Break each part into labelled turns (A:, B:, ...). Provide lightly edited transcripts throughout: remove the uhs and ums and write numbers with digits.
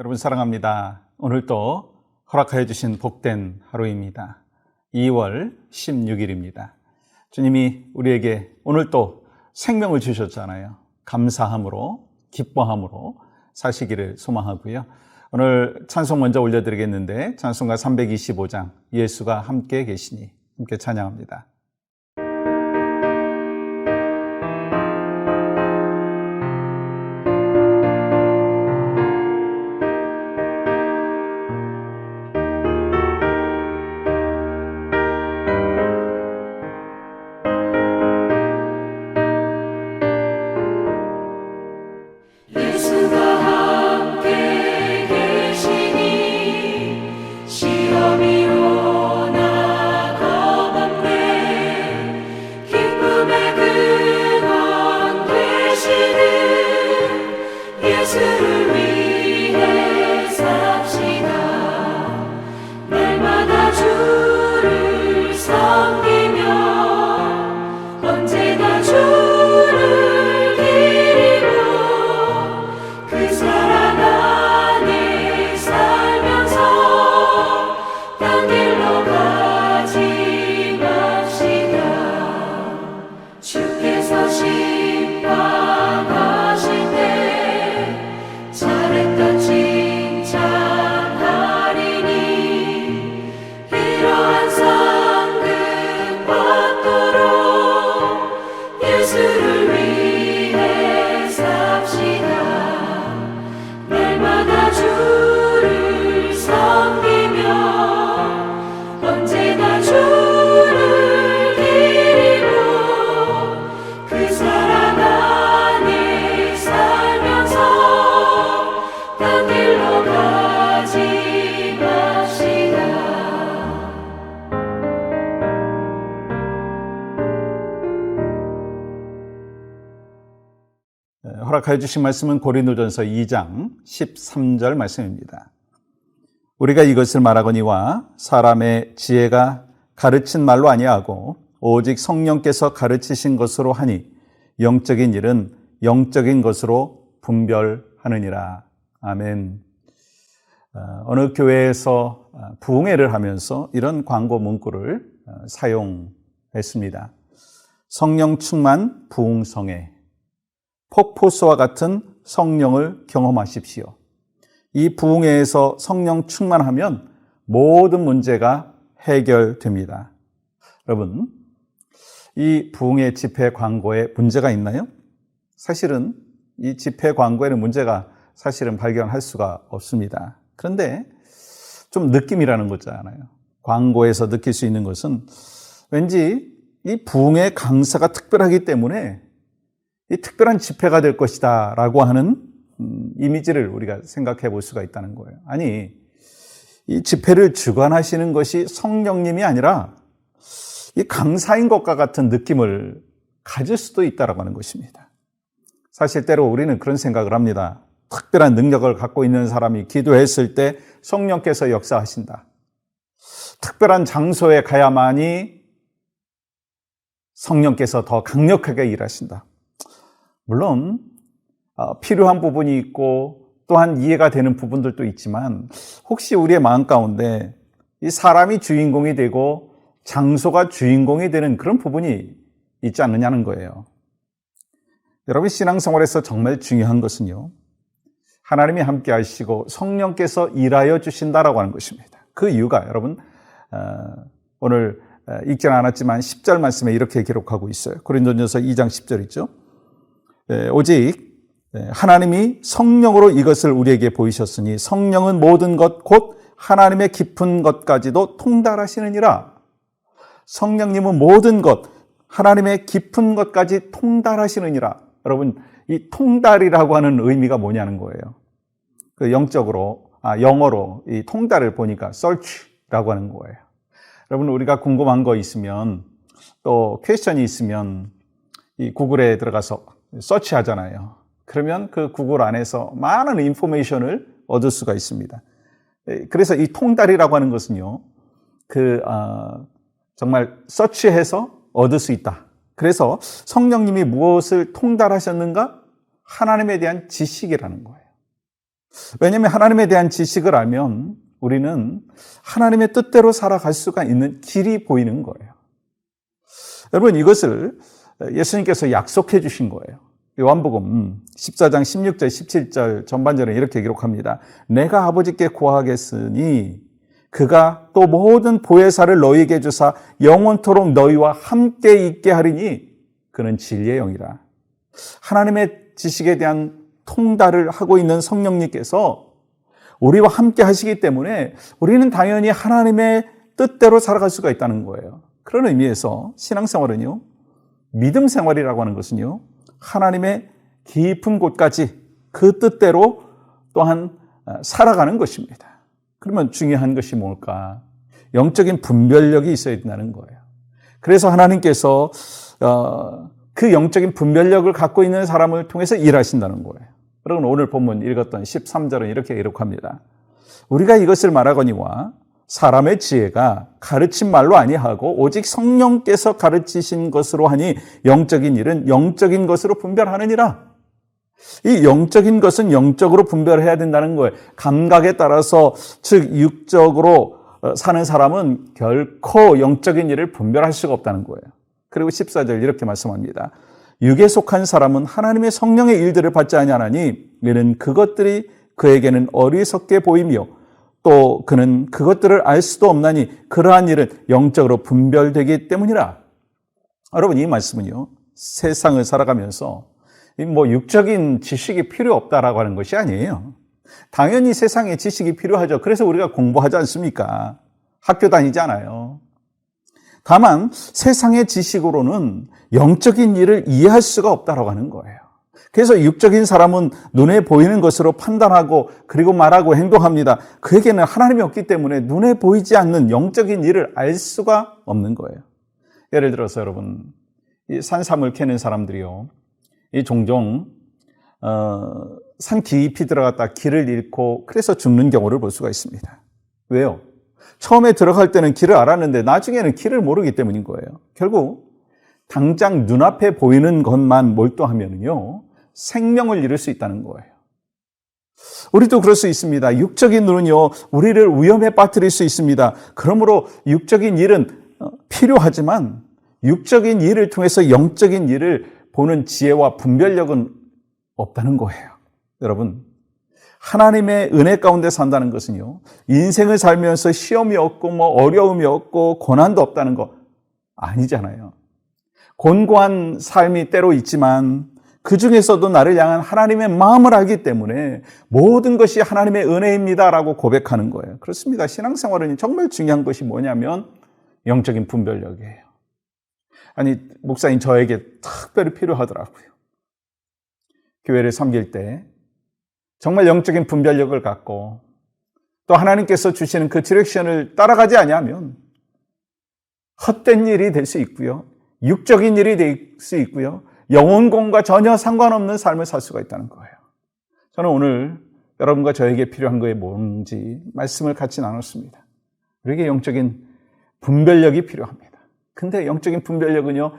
A: 여러분 사랑합니다. 오늘 또 허락하여 주신 복된 하루입니다. 2월 16일입니다. 주님이 우리에게 오늘 또 생명을 주셨잖아요. 감사함으로, 기뻐함으로 사시기를 소망하고요. 오늘 찬송 먼저 올려드리겠는데 찬송가 325장 예수가 함께 계시니 함께 찬양합니다. 허락하여 주신 말씀은 고린도전서 2장 13절 말씀입니다. 우리가 이것을 말하거니와 사람의 지혜가 가르친 말로 아니하고 오직 성령께서 가르치신 것으로 하니 영적인 일은 영적인 것으로 분별하느니라. 아멘. 어느 교회에서 부흥회를 하면서 이런 광고 문구를 사용했습니다. 성령 충만 부흥성회, 폭포수와 같은 성령을 경험하십시오. 이 부흥회에서 성령 충만하면 모든 문제가 해결됩니다. 여러분, 이 부흥회 집회 광고에 문제가 있나요? 사실은 이 집회 광고에는 문제가 사실은 발견할 수가 없습니다. 그런데 좀 느낌이라는 거잖아요. 광고에서 느낄 수 있는 것은 왠지 이 부흥회 강사가 특별하기 때문에 이 특별한 집회가 될 것이다 라고 하는 이미지를 우리가 생각해 볼 수가 있다는 거예요. 아니, 이 집회를 주관하시는 것이 성령님이 아니라 이 강사인 것과 같은 느낌을 가질 수도 있다라고 하는 것입니다. 사실 때로 우리는 그런 생각을 합니다. 특별한 능력을 갖고 있는 사람이 기도했을 때 성령께서 역사하신다. 특별한 장소에 가야만이 성령께서 더 강력하게 일하신다. 물론 필요한 부분이 있고 또한 이해가 되는 부분들도 있지만 혹시 우리의 마음 가운데 이 사람이 주인공이 되고 장소가 주인공이 되는 그런 부분이 있지 않느냐는 거예요. 여러분, 신앙생활에서 정말 중요한 것은요, 하나님이 함께 하시고 성령께서 일하여 주신다라고 하는 것입니다. 그 이유가 여러분 오늘 읽지는 않았지만 10절 말씀에 이렇게 기록하고 있어요. 고린도전서 2장 10절 있죠. 오직 하나님이 성령으로 이것을 우리에게 보이셨으니 성령은 모든 것 곧 하나님의 깊은 것까지도 통달하시느니라. 성령님은 모든 것, 하나님의 깊은 것까지 통달하시느니라. 여러분, 이 통달이라고 하는 의미가 뭐냐는 거예요. 그 영어로 이 통달을 보니까 search라고 하는 거예요. 여러분, 우리가 궁금한 거 있으면 또 퀘스천이 있으면 이 구글에 들어가서 서치하잖아요. 그러면 그 구글 안에서 많은 인포메이션을 얻을 수가 있습니다. 그래서 이 통달이라고 하는 것은요, 정말 서치해서 얻을 수 있다. 그래서 성령님이 무엇을 통달하셨는가? 하나님에 대한 지식이라는 거예요. 왜냐하면 하나님에 대한 지식을 알면 우리는 하나님의 뜻대로 살아갈 수가 있는 길이 보이는 거예요. 여러분, 이것을 예수님께서 약속해 주신 거예요. 요한복음 14장 16절 17절 전반절에 이렇게 기록합니다. 내가 아버지께 구하겠으니 그가 또 모든 보혜사를 너희에게 주사 영원토록 너희와 함께 있게 하리니 그는 진리의 영이라. 하나님의 지식에 대한 통달을 하고 있는 성령님께서 우리와 함께 하시기 때문에 우리는 당연히 하나님의 뜻대로 살아갈 수가 있다는 거예요. 그런 의미에서 신앙생활은요, 믿음 생활이라고 하는 것은요, 하나님의 깊은 곳까지 그 뜻대로 또한 살아가는 것입니다. 그러면 중요한 것이 뭘까? 영적인 분별력이 있어야 된다는 거예요. 그래서 하나님께서 그 영적인 분별력을 갖고 있는 사람을 통해서 일하신다는 거예요. 여러분, 오늘 본문 읽었던 13절은 이렇게 기록합니다. 우리가 이것을 말하거니와 사람의 지혜가 가르친 말로 아니하고 오직 성령께서 가르치신 것으로 하니 영적인 일은 영적인 것으로 분별하느니라. 이 영적인 것은 영적으로 분별해야 된다는 거예요. 감각에 따라서, 즉 육적으로 사는 사람은 결코 영적인 일을 분별할 수가 없다는 거예요. 그리고 14절 이렇게 말씀합니다. 육에 속한 사람은 하나님의 성령의 일들을 받지 아니하나니 이는 그것들이 그에게는 어리석게 보이며 또 그는 그것들을 알 수도 없나니 그러한 일은 영적으로 분별되기 때문이라. 여러분, 이 말씀은요, 세상을 살아가면서 육적인 지식이 필요 없다라고 하는 것이 아니에요. 당연히 세상에 지식이 필요하죠. 그래서 우리가 공부하지 않습니까? 학교 다니잖아요. 다만 세상의 지식으로는 영적인 일을 이해할 수가 없다라고 하는 거예요. 그래서 육적인 사람은 눈에 보이는 것으로 판단하고 그리고 말하고 행동합니다. 그에게는 하나님이 없기 때문에 눈에 보이지 않는 영적인 일을 알 수가 없는 거예요. 예를 들어서 여러분, 이 산삼을 캐는 사람들이요, 이 종종 산 깊이 들어갔다 길을 잃고 그래서 죽는 경우를 볼 수가 있습니다. 왜요? 처음에 들어갈 때는 길을 알았는데 나중에는 길을 모르기 때문인 거예요. 결국 당장 눈앞에 보이는 것만 몰두하면요, 생명을 잃을 수 있다는 거예요. 우리도 그럴 수 있습니다. 육적인 눈은요, 우리를 위험에 빠뜨릴 수 있습니다. 그러므로 육적인 일은 필요하지만 육적인 일을 통해서 영적인 일을 보는 지혜와 분별력은 없다는 거예요. 여러분, 하나님의 은혜 가운데 산다는 것은요, 인생을 살면서 시험이 없고 어려움이 없고 고난도 없다는 거 아니잖아요. 곤고한 삶이 때로 있지만 그 중에서도 나를 향한 하나님의 마음을 알기 때문에 모든 것이 하나님의 은혜입니다라고 고백하는 거예요. 그렇습니다. 신앙생활은 정말 중요한 것이 뭐냐면 영적인 분별력이에요. 아니, 목사님, 저에게 특별히 필요하더라고요. 교회를 섬길 때 정말 영적인 분별력을 갖고 또 하나님께서 주시는 그 디렉션을 따라가지 아니하면 헛된 일이 될 수 있고요, 육적인 일이 될 수 있고요, 영혼공과 전혀 상관없는 삶을 살 수가 있다는 거예요. 저는 오늘 여러분과 저에게 필요한 것이 뭔지 말씀을 같이 나눴습니다. 우리에게 영적인 분별력이 필요합니다. 근데 영적인 분별력은요,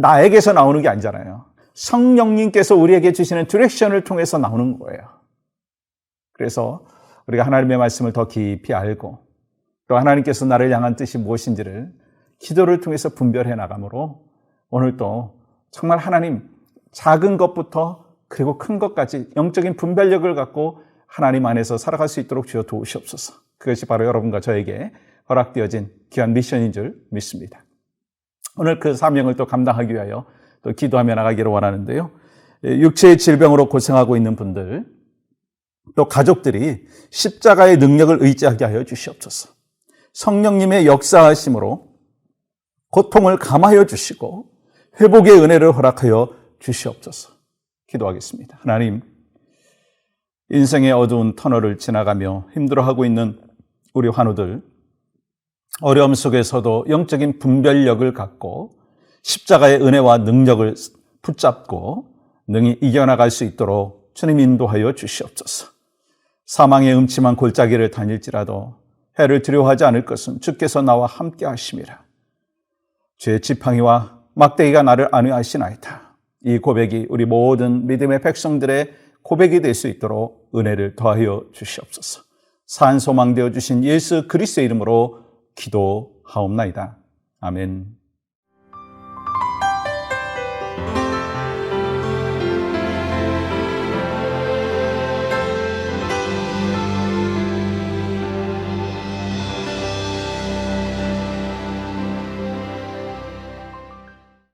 A: 나에게서 나오는 게 아니잖아요. 성령님께서 우리에게 주시는 디렉션을 통해서 나오는 거예요. 그래서 우리가 하나님의 말씀을 더 깊이 알고 또 하나님께서 나를 향한 뜻이 무엇인지를 기도를 통해서 분별해 나가므로 오늘도 정말 하나님, 작은 것부터 그리고 큰 것까지 영적인 분별력을 갖고 하나님 안에서 살아갈 수 있도록 주여 도우시옵소서. 그것이 바로 여러분과 저에게 허락되어진 귀한 미션인 줄 믿습니다. 오늘 그 사명을 또 감당하기 위하여 또 기도하며 나가기를 원하는데요, 육체의 질병으로 고생하고 있는 분들, 또 가족들이 십자가의 능력을 의지하게 하여 주시옵소서. 성령님의 역사하심으로 고통을 감하여 주시고 회복의 은혜를 허락하여 주시옵소서. 기도하겠습니다. 하나님, 인생의 어두운 터널을 지나가며 힘들어하고 있는 우리 환우들, 어려움 속에서도 영적인 분별력을 갖고 십자가의 은혜와 능력을 붙잡고 능히 이겨나갈 수 있도록 주님 인도하여 주시옵소서. 사망의 음침한 골짜기를 다닐지라도 해를 두려워하지 않을 것은 주께서 나와 함께 하심이라. 주의 지팡이와 막대기가 나를 안위하시나이다. 이 고백이 우리 모든 믿음의 백성들의 고백이 될 수 있도록 은혜를 더하여 주시옵소서. 산 소망 되어 주신 예수 그리스도의 이름으로 기도하옵나이다. 아멘.